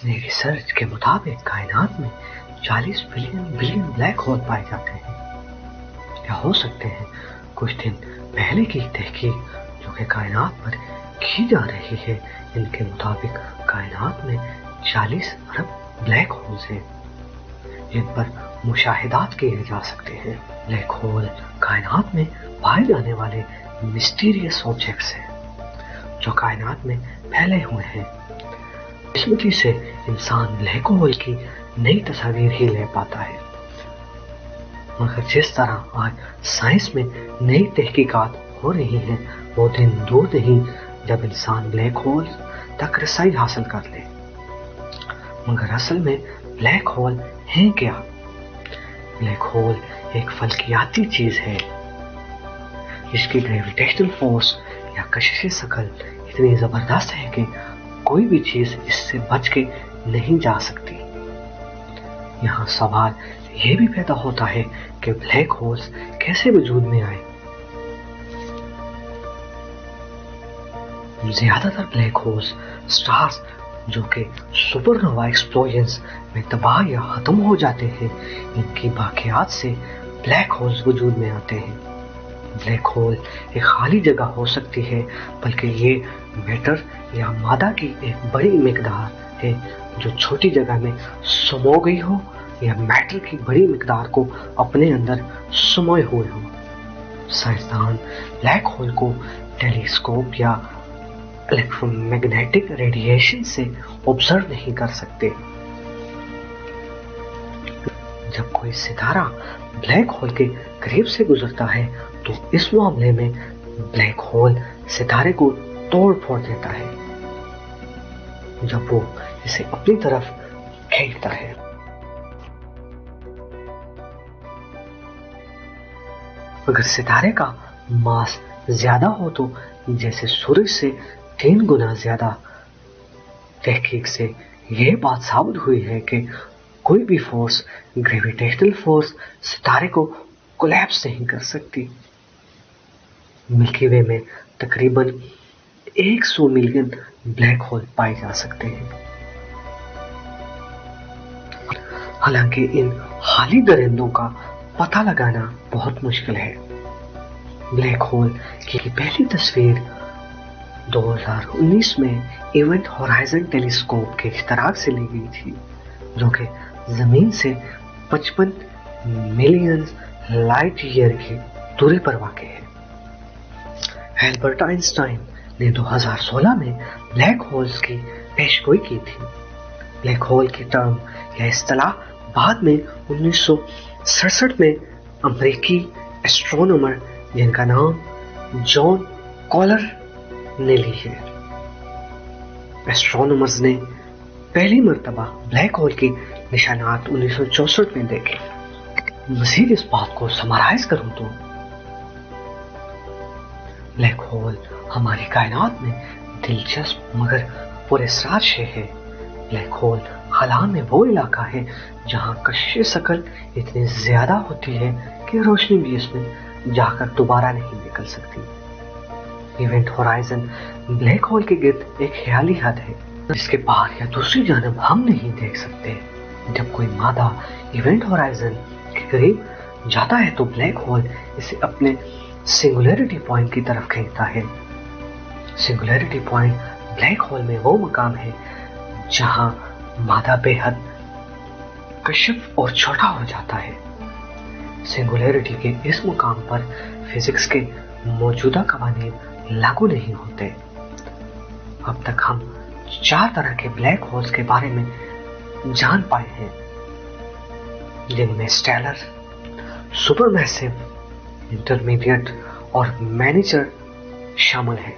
نئی ریسرچ کے مطابق کائنات میں 40 بلین بلیک ہول پائے جاتے ہیں. کیا ہو سکتے ہیں کچھ دن پہلے کی تحقیق جو کہ کائنات پر کی جا رہی ہے، ان کے مطابق کائنات میں 40 ارب بلیک ہولز ہیں جن پر مشاہدات کیے جا سکتے ہیں. بلیک ہول کائنات میں پائے جانے والے مسٹیریس آبجیکٹس ہیں جو کائنات میں پھیلے ہوئے ہیں. قسمتی سے انسان بلیک ہول کی نئی تصاویر ہی لے پاتا ہے، مگر جس طرح آج سائنس میں نئی تحقیقات ہو رہی ہیں وہ دن دور نہیں جب انسان بلیک ہول تک رسائی حاصل کر لے. مگر اصل میں بلیک ہول ہیں کیا؟ بلیک ہول ایک فلکیاتی چیز ہے جس کی گریویٹیشنل فورس یا کشش ثقل اتنی زبردست ہے کہ کوئی بھی چیز اس سے بچ کے نہیں جا سکتی. یہاں سوال یہ بھی پیدا ہوتا ہے کہ بلیک ہولز کیسے وجود میں آئے. زیادہ تر بلیک ہولز سٹارز جو کہ سپر نووا ایکسپلوژنز میں تباہ یا ختم ہو جاتے ہیں، ان کی باقیات سے بلیک ہولز وجود میں آتے ہیں. بلیک ہول ایک خالی جگہ ہو سکتی ہے، بلکہ یہ میٹر یا مادہ کی ایک بڑی مقدار ہے جو چھوٹی جگہ میں سمو گئی ہو یا میٹر کی بڑی مقدار کو اپنے اندر سموئے ہوئے ہو. سائنسدان بلیک ہول کو ٹیلیسکوپ یا الیکٹرو میگنیٹک ریڈیشن سے آبزرو نہیں کر سکتے. جب کوئی ستارہ بلیک ہول کے قریب سے گزرتا ہے تو اس معاملے میں بلیک ہول ستارے کو توڑ پھوڑ دیتا ہے جب وہ اسے اپنی طرف کھینچتا ہے. اگر ستارے کا ماس زیادہ ہو تو جیسے سورج سے 3 گنا زیادہ. تحقیق سے یہ بات ثابت ہوئی ہے کہ کوئی بھی فورس، گریویٹیشنل فورس، ستارے کو کولیپس نہیں کر سکتی. ملکی وے میں تقریباً 100 ملین بلیک ہول پائے جا سکتے ہیں. حالانکہ ان خالی درندوں کا پتہ لگانا بہت مشکل ہے. بلیک ہول کی پہلی تصویر 2019 میں ایونٹ ہورائزن ٹیلیسکوپ کے اشتراک سے لی گئی تھی جو کہ زمین سے 55 ملین لائٹ ایئر کی دوری پر واقع ہے. البرٹ آئنسٹائن نے 2016 میں بلیک ہولز کی پیشگوئی کی تھی. بلیک ہول کی ٹرم یا اصطلاح بعد میں 1967 میں امریکی ایسٹرونومر جن کا نام جان کالر نے لی ہے. ایسٹرونومرز نے پہلی مرتبہ بلیک ہول کی نشانات 1964 میں دیکھے. مزید اس بات کو سمرائز کروں تو بلیک ہول ہماری کائنات میں دلچسپ مگر پراسرار شے ہے. بلیک ہول خلا میں وہ علاقہ ہے جہاں کشش ثقل اتنی زیادہ ہوتی ہے کہ روشنی بھی اس میں جا کر دوبارہ نہیں نکل سکتی. ایونٹ ہورائزن بلیک ہول کے گرد ایک خیالی حد ہے جس کے پار یا دوسری جانب ہم نہیں دیکھ سکتے. جب کوئی مادہ ایونٹ ہورائزن کے قریب جاتا ہے تو بلیک ہول اسے اپنے سنگولیرٹی پوائنٹ کی طرف کھینچتا ہے. سنگولیرٹی پوائنٹ بلیک ہول میں وہ مقام ہے جہاں مادہ بے حد کشف اور چھوٹا ہو جاتا ہے. سنگولیرٹی کے اس مقام پر فزکس کے موجودہ قوانین لاگو نہیں ہوتے. اب تک ہم 4 طرح کے بلیک ہولز کے بارے میں جان پائے ہیں جن میں اسٹیلر، سپر میسو، انٹرمیڈیٹ اور مینیچر شامل ہیں.